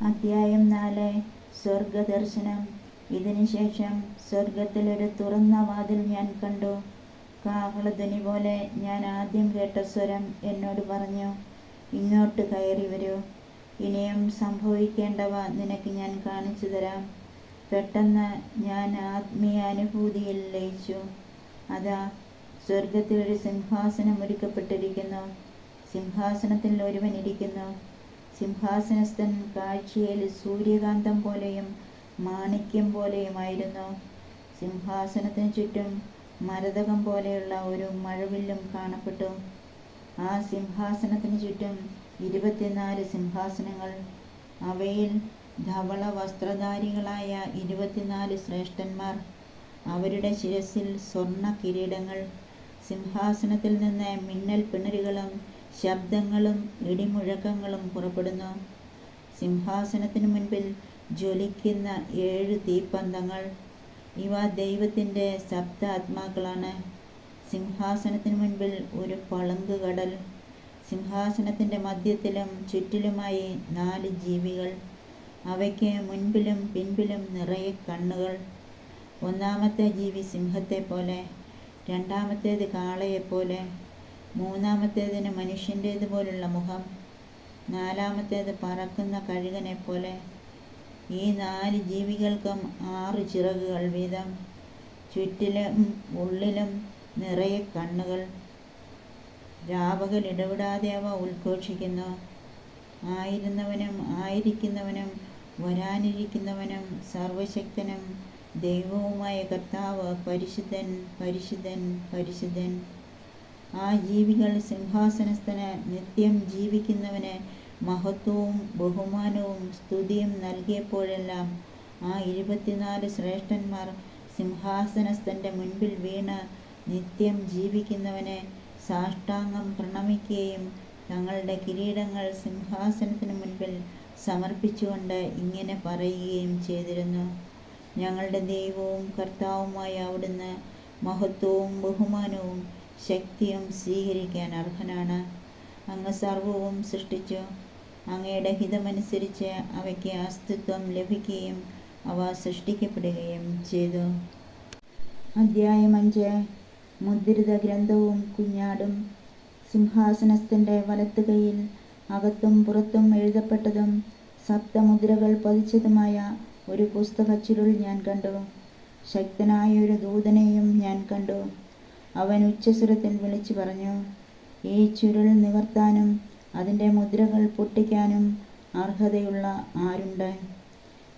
അധ്യായം 4. സ്വർഗദർശനം. ഇതിനുശേഷം സ്വർഗത്തിലൊരു തുറന്ന വാതിൽ ഞാൻ കണ്ടു. കാഹളധ്വനി പോലെ ഞാൻ ആദ്യം കേട്ട സ്വരം എന്നോട് പറഞ്ഞു, ഇങ്ങോട്ട് കയറി വരൂ. ഇനിയും സംഭവിക്കേണ്ടവ നിനക്ക് ഞാൻ കാണിച്ചു തരാം. പെട്ടെന്ന് ഞാൻ ആത്മീയാനുഭൂതിയിൽ ലയിച്ചു. അതാ, സ്വർഗത്തിൽ ഒരു സിംഹാസനം ഒരുക്കപ്പെട്ടിരിക്കുന്നു. സിംഹാസനത്തിൽ ഒരുവൻ ഇരിക്കുന്നു. സിംഹാസനസ്ഥൻ കാഴ്ചയിൽ സൂര്യകാന്തം പോലെയും മാണിക്യം പോലെയുമായിരുന്നു. സിംഹാസനത്തിന് ചുറ്റും മരതകം പോലെയുള്ള ഒരു മഴവില്ലും കാണപ്പെട്ടു. ആ സിംഹാസനത്തിന് ചുറ്റും 24 സിംഹാസനങ്ങൾ. അവയിൽ ധവള വസ്ത്രധാരികളായ 24 ശ്രേഷ്ഠന്മാർ. അവരുടെ ശിരസിൽ സ്വർണ്ണ കിരീടങ്ങൾ. സിംഹാസനത്തിൽ നിന്ന് മിന്നൽ പിണരുകളും ശബ്ദങ്ങളും ഇടിമുഴക്കങ്ങളും പുറപ്പെടുന്നു. സിംഹാസനത്തിനു മുൻപിൽ ജ്വലിക്കുന്ന 7 തീപ്പന്തങ്ങൾ. ഇവ ദൈവത്തിൻ്റെ സപ്താത്മാക്കളാണ്. സിംഹാസനത്തിനു മുൻപിൽ ഒരു പളുങ്ക് കടൽ. സിംഹാസനത്തിൻ്റെ മധ്യത്തിലും ചുറ്റിലുമായി 4 ജീവികൾ. അവയ്ക്ക് മുൻപിലും പിൻപിലും നിറയെ കണ്ണുകൾ. ഒന്നാമത്തെ ജീവി സിംഹത്തെപ്പോലെ, രണ്ടാമത്തേത് കാളയെപ്പോലെ, മൂന്നാമത്തേതിന് മനുഷ്യൻ്റേതുപോലുള്ള മുഖം, നാലാമത്തേത് പറക്കുന്ന കഴുകനെപ്പോലെ. ഈ 4 ജീവികൾക്കും 6 ചിറകുകൾ വീതം. ചുറ്റിലും ഉള്ളിലും നിറയെ കണ്ണുകൾ. രാപകൽ ഇടവിടാതെ അവ ഉദ്ഘോഷിക്കുന്നു, ആയിരുന്നവനും ആയിരിക്കുന്നവനും വരാനിരിക്കുന്നവനും സർവശക്തനും ദൈവവുമായ കർത്താവ് പരിശുദ്ധൻ, പരിശുദ്ധൻ, പരിശുദ്ധൻ. ആ ജീവികൾ സിംഹാസനസ്ഥന് നിത്യം ജീവിക്കുന്നവന് മഹത്വവും ബഹുമാനവും സ്തുതിയും നൽകിയപ്പോഴെല്ലാം ആ 24 ശ്രേഷ്ഠന്മാർ സിംഹാസനസ്ഥൻ്റെ മുൻപിൽ വീണ് നിത്യം ജീവിക്കുന്നവന് സാഷ്ടാംഗം പ്രണമിക്കുകയും തങ്ങളുടെ കിരീടങ്ങൾ സിംഹാസനത്തിന് മുൻപിൽ സമർപ്പിച്ചുകൊണ്ട് ഇങ്ങനെ പറയുകയും ചെയ്തിരുന്നു, ഞങ്ങളുടെ ദൈവവും കർത്താവുമായ അവിടുന്ന് മഹത്വവും ബഹുമാനവും ശക്തിയും സ്വീകരിക്കാൻ അർഹനാണ്. അങ്ങ് സർവവും സൃഷ്ടിച്ചു. അങ്ങയുടെ ഹിതമനുസരിച്ച് അവയ്ക്ക് അസ്തിത്വം ലഭിക്കുകയും അവ സൃഷ്ടിക്കപ്പെടുകയും ചെയ്തു. അധ്യായം 5. മുദ്രിത ഗ്രന്ഥവും കുഞ്ഞാടും. സിംഹാസനസ്ഥൻ്റെ വലത്ത് കൈയിൽ അകത്തും പുറത്തും എഴുതപ്പെട്ടതും സപ്തമുദ്രകൾ പതിച്ചതുമായ ഒരു പുസ്തകച്ചുരുൾ ഞാൻ കണ്ടു. ശക്തനായ ഒരു ദൂതനെയും ഞാൻ കണ്ടു. അവൻ ഉച്ചസ്വരത്തിൽ വിളിച്ചു പറഞ്ഞു, ഈ ചുരുൾ നിവർത്താനും അതിൻ്റെ മുദ്രകൾ പൊട്ടിക്കാനും അർഹതയുള്ള ആരുണ്ട്?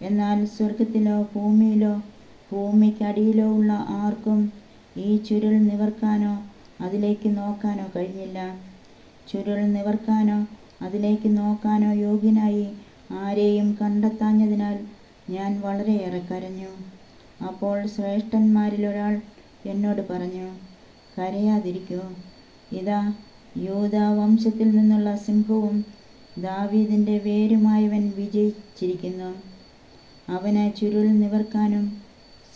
എന്നാൽ സ്വർഗത്തിലോ ഭൂമിയിലോ ഭൂമിക്കടിയിലോ ഉള്ള ആർക്കും ഈ ചുരുൾ നിവർക്കാനോ അതിലേക്ക് നോക്കാനോ കഴിഞ്ഞില്ല. ചുരുൾ നിവർക്കാനോ അതിലേക്ക് നോക്കാനോ യോഗ്യനായി ആരെയും കണ്ടെത്താഞ്ഞതിനാൽ ഞാൻ വളരെയേറെ കരഞ്ഞു. അപ്പോൾ ശ്രേഷ്ഠന്മാരിലൊരാൾ എന്നോട് പറഞ്ഞു, കരയാതിരിക്കൂ. ഇതാ, യൂദാ വംശത്തിൽ നിന്നുള്ള സിംഹവും ദാവീദിൻ്റെ വേരുമായവൻ വിജയിച്ചിരിക്കുന്നു. അവന് ചുരുൾ നിവർക്കാനും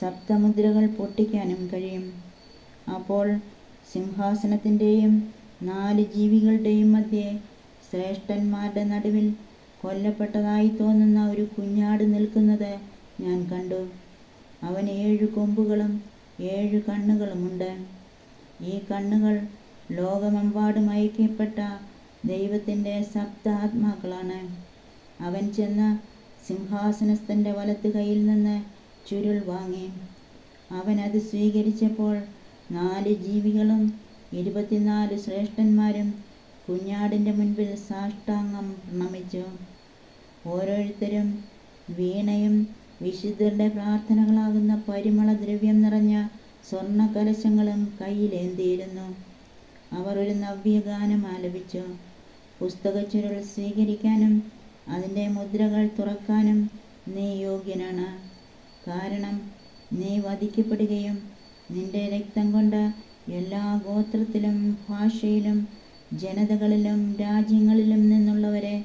സപ്തമുദ്രകൾ പൊട്ടിക്കാനും കഴിയും. അപ്പോൾ സിംഹാസനത്തിൻ്റെയും 4 ജീവികളുടെയും മധ്യേ ശ്രേഷ്ഠന്മാരുടെ നടുവിൽ കൊല്ലപ്പെട്ടതായി തോന്നുന്ന ഒരു കുഞ്ഞാട് നിൽക്കുന്നത് ഞാൻ കണ്ടു. അവന് 7 കൊമ്പുകളും 7 കണ്ണുകളുമുണ്ട്. ഈ കണ്ണുകൾ ലോകമെമ്പാടും അയക്കപ്പെട്ട ദൈവത്തിൻ്റെ സപ്താത്മാക്കളാണ്. അവൻ ചെന്ന് സിംഹാസനസ്ഥൻ്റെ വലത്ത് കൈയിൽ നിന്ന് ചുരുൾ വാങ്ങി. അവൻ അത് സ്വീകരിച്ചപ്പോൾ 4 ജീവികളും 24 ശ്രേഷ്ഠന്മാരും കുഞ്ഞാടിൻ്റെ മുൻപിൽ സാഷ്ടാംഗം പ്രണമിച്ചു. ഓരോരുത്തരും വീണയും വിശുദ്ധരുടെ പ്രാർത്ഥനകളാകുന്ന പരിമളദ്രവ്യം നിറഞ്ഞ സ്വർണ്ണ കലശങ്ങളും കയ്യിലേന്തിയിരുന്നു. അവർ ഒരു നവ്യഗാനം ആലപിച്ചു. പുസ്തകച്ചുരുൾ സ്വീകരിക്കാനും അതിൻ്റെ മുദ്രകൾ തുറക്കാനും നീ യോഗ്യനാണ്. കാരണം നീ വധിക്കപ്പെടുകയും നിന്റെ രക്തം കൊണ്ട് എല്ലാ ഗോത്രത്തിലും ഭാഷയിലും ജനതകളിലും രാജ്യങ്ങളിലും നിന്നുള്ളവരെ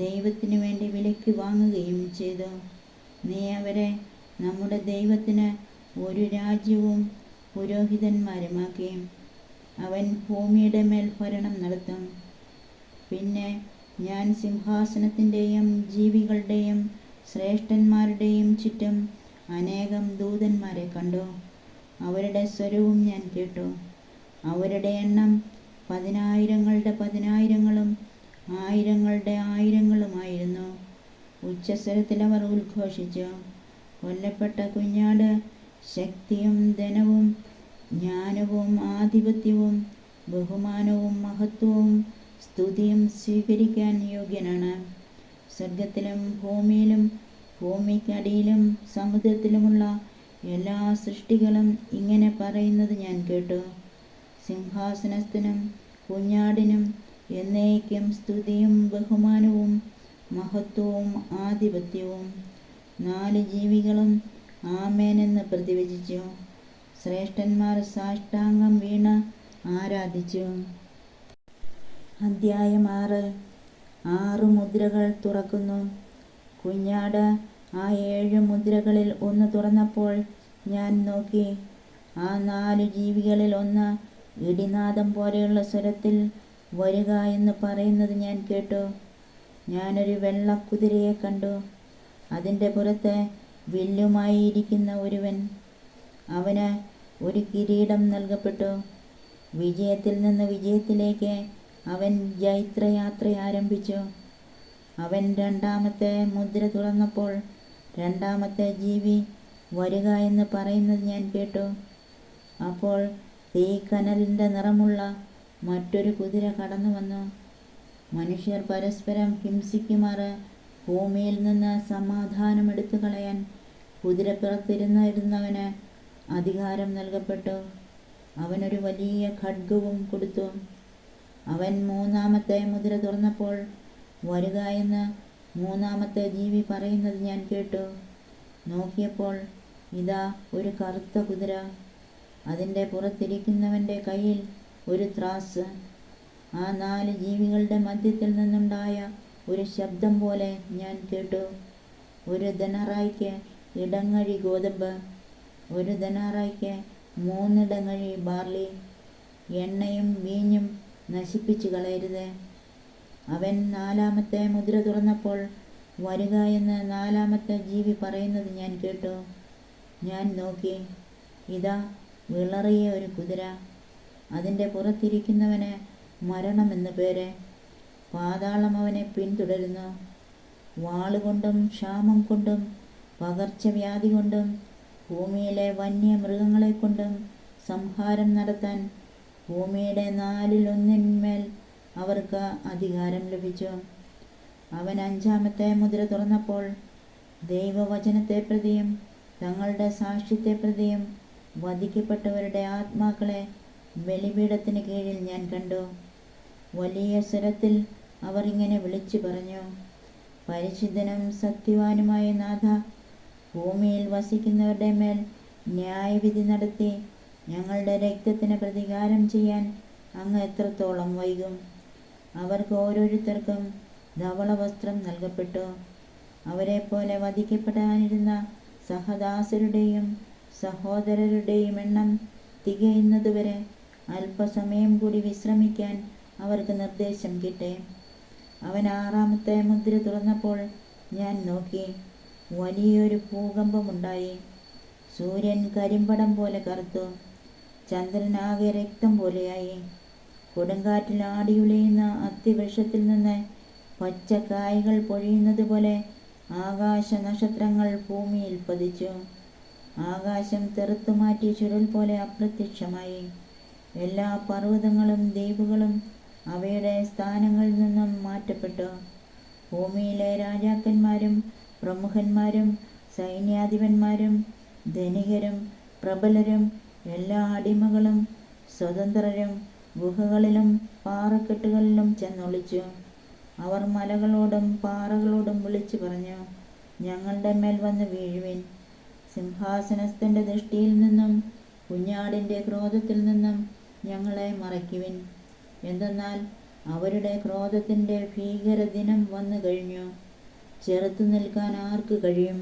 ദൈവത്തിനു വേണ്ടി വിലയ്ക്ക് വാങ്ങുകയും ചെയ്തു. നീ അവരെ നമ്മുടെ ദൈവത്തിന് ഒരു രാജ്യവും പുരോഹിതന്മാരുമാക്കി. അവൻ ഭൂമിയുടെ മേൽ ഭരണം നടത്തും. പിന്നെ ഞാൻ സിംഹാസനത്തിൻ്റെയും ജീവികളുടെയും ശ്രേഷ്ഠന്മാരുടെയും ചുറ്റും അനേകം ദൂതന്മാരെ കണ്ടു. അവരുടെ സ്വരവും ഞാൻ കേട്ടു. അവരുടെ എണ്ണം 10,000-ങ്ങളുടെ 10,000-ങ്ങളും 1,000-ങ്ങളുടെ 1,000-ങ്ങളുമായിരുന്നു. ഉച്ചസ്വരത്തിൽ അവർ ഉദ്ഘോഷിച്ചു, കൊല്ലപ്പെട്ട കുഞ്ഞാട് ശക്തിയും ധനവും ജ്ഞാനവും ആധിപത്യവും ബഹുമാനവും മഹത്വവും സ്തുതിയും സ്വീകരിക്കാൻ യോഗ്യനാണ്. സ്വർഗത്തിലും ഭൂമിയിലും ഭൂമിക്കടിയിലും സമുദ്രത്തിലുമുള്ള എല്ലാ സൃഷ്ടികളും ഇങ്ങനെ പറയുന്നത് ഞാൻ കേട്ടു, സിംഹാസനസ്ഥനും കുഞ്ഞാടിനും എന്നേക്കും സ്തുതിയും ബഹുമാനവും മഹത്വവും ആധിപത്യവും. 4 ജീവികളും ആമേൻ എന്ന് പ്രതിവചിച്ചു. ശ്രേഷ്ഠന്മാർ സാഷ്ടാംഗം വീണ് ആരാധിച്ചു. അധ്യായം 6. 6 മുദ്രകൾ തുറക്കുന്നു. കുഞ്ഞാട് ആ 7 മുദ്രകളിൽ ഒന്ന് തുറന്നപ്പോൾ ഞാൻ നോക്കി. ആ 4 ജീവികളിൽ ഒന്ന് ഇടിനാദം പോലെയുള്ള സ്വരത്തിൽ വരുക എന്ന് പറയുന്നത് ഞാൻ കേട്ടു. ഞാനൊരു വെള്ളക്കുതിരയെ കണ്ടു. അതിൻ്റെ പുറത്ത് വില്ലുമായി ഇരിക്കുന്ന ഒരുവൻ. അവന് ഒരു കിരീടം നൽകപ്പെട്ടു. വിജയത്തിൽ നിന്ന് വിജയത്തിലേക്ക് അവൻ ജൈത്രയാത്ര ആരംഭിച്ചു. അവൻ 2ാമത്തെ മുദ്ര തുറന്നപ്പോൾ 2ാമത്തെ ജീവി വരുക എന്ന് പറയുന്നത് ഞാൻ കേട്ടു. അപ്പോൾ തീക്കനലിൻ്റെ നിറമുള്ള മറ്റൊരു കുതിര കടന്നു വന്നു. മനുഷ്യർ പരസ്പരം ഹിംസിക്കുമാറ് ഭൂമിയിൽ നിന്ന് സമാധാനം എടുത്തു കളയാൻ കുതിരപ്പുറത്തിരുന്നവന് അധികാരം നൽകപ്പെട്ടു. അവനൊരു വലിയ ഖഡ്ഗവും കൊടുത്തു. അവൻ 3ാമത്തെ മുദ്ര തുറന്നപ്പോൾ വരുക എന്ന് 3ാമത്തെ ജീവി പറയുന്നത് ഞാൻ കേട്ടു. നോക്കിയപ്പോൾ ഇതാ ഒരു കറുത്ത കുതിര. അതിൻ്റെ പുറത്തിരിക്കുന്നവൻ്റെ കയ്യിൽ ഒരു ത്രാസ്. ആ 4 ജീവികളുടെ മധ്യത്തിൽ നിന്നുണ്ടായ ഒരു ശബ്ദം പോലെ ഞാൻ കേട്ടു, ഒരു ധനറായ്ക്ക് ഇടങ്ങഴി ഗോതമ്പ്, ഒരു ധനറായ്ക്ക് 3 ഇടങ്ങഴി ബാർലി. എണ്ണയും വീഞ്ഞും നശിപ്പിച്ചു കളയരുത്. അവൻ 4ാമത്തെ മുദ്ര തുറന്നപ്പോൾ വരുക എന്ന് 4ാമത്തെ ജീവി പറയുന്നത് ഞാൻ കേട്ടു. ഞാൻ നോക്കി, ഇതാ വിളറിയ ഒരു കുതിര. അതിൻ്റെ പുറത്തിരിക്കുന്നവന് മരണമെന്ന് പേര്. പാതാളം അവനെ പിന്തുടരുന്നു. വാളുകൊണ്ടും ക്ഷാമം കൊണ്ടും പകർച്ചവ്യാധി കൊണ്ടും ഭൂമിയിലെ വന്യമൃഗങ്ങളെക്കൊണ്ടും സംഹാരം നടത്താൻ ഭൂമിയുടെ 4/1 അവർക്ക് അധികാരം ലഭിച്ചു. അവൻ 5ാമത്തെ മുദ്ര തുറന്നപ്പോൾ ദൈവവചനത്തെ പ്രതിയും തങ്ങളുടെ സാക്ഷ്യത്തെ പ്രതിയും വധിക്കപ്പെട്ടവരുടെ ആത്മാക്കളെ ബലിപീഠത്തിന് കീഴിൽ ഞാൻ കണ്ടു. വലിയ സ്വരത്തിൽ അവർ ഇങ്ങനെ വിളിച്ചു പറഞ്ഞു, പരിശുദ്ധനും സത്യവാനുമായ നാഥ, ഭൂമിയിൽ വസിക്കുന്നവരുടെ മേൽ ന്യായവിധി നടത്തി ഞങ്ങളുടെ രക്തത്തിന് പ്രതികാരം ചെയ്യാൻ അങ്ങ് എത്രത്തോളം വൈകും? അവർക്ക് ഓരോരുത്തർക്കും ധവളവസ്ത്രം നൽകപ്പെട്ടു. അവരെപ്പോലെ വധിക്കപ്പെടാനിരുന്ന സഹദാസരുടെയും സഹോദരരുടെയും എണ്ണം തികയുന്നതുവരെ അല്പസമയം കൂടി വിശ്രമിക്കാൻ അവർക്ക് നിർദ്ദേശം കിട്ടി. അവൻ 6ാമത്തെ മുദ്ര തുറന്നപ്പോൾ ഞാൻ നോക്കി, വലിയൊരു ഭൂകമ്പമുണ്ടായി. സൂര്യൻ കരിമ്പടം പോലെ കറുത്തു, ചന്ദ്രനാകെ രക്തം പോലെയായി. കൊടുങ്കാറ്റിൽ ആടിയുലയുന്ന അത്തിവൃക്ഷത്തിൽ നിന്ന് പച്ചക്കായ്കൾ പൊഴിയുന്നത് പോലെ ആകാശ നക്ഷത്രങ്ങൾ ഭൂമിയിൽ പതിച്ചു. ആകാശം തെറുത്തുമാറ്റി ചുരുൾ പോലെ അപ്രത്യക്ഷമായി. എല്ലാ പർവ്വതങ്ങളും ദ്വീപുകളും അവയുടെ സ്ഥാനങ്ങളിൽ നിന്നും മാറ്റപ്പെട്ടു. ഭൂമിയിലെ രാജാക്കന്മാരും പ്രമുഖന്മാരും സൈന്യാധിപന്മാരും ധനികരും പ്രബലരും എല്ലാ അടിമകളും സ്വതന്ത്രരും ഗുഹകളിലും പാറക്കെട്ടുകളിലും ചെന്നൊളിച്ചു. അവർ മലകളോടും പാറകളോടും വിളിച്ചു പറഞ്ഞു, ഞങ്ങളുടെ മേൽ വന്ന് വീഴുവിൻ. സിംഹാസനസ്ഥൻ്റെ ദൃഷ്ടിയിൽ നിന്നും കുഞ്ഞാടിൻ്റെ ക്രോധത്തിൽ നിന്നും ഞങ്ങളെ മറയ്ക്കുവിൻ. എന്തെന്നാൽ അവരുടെ ക്രോധത്തിൻ്റെ ഭീകരദിനം വന്നു കഴിഞ്ഞു. ചെറുത്തു നിൽക്കാൻ ആർക്ക് കഴിയും?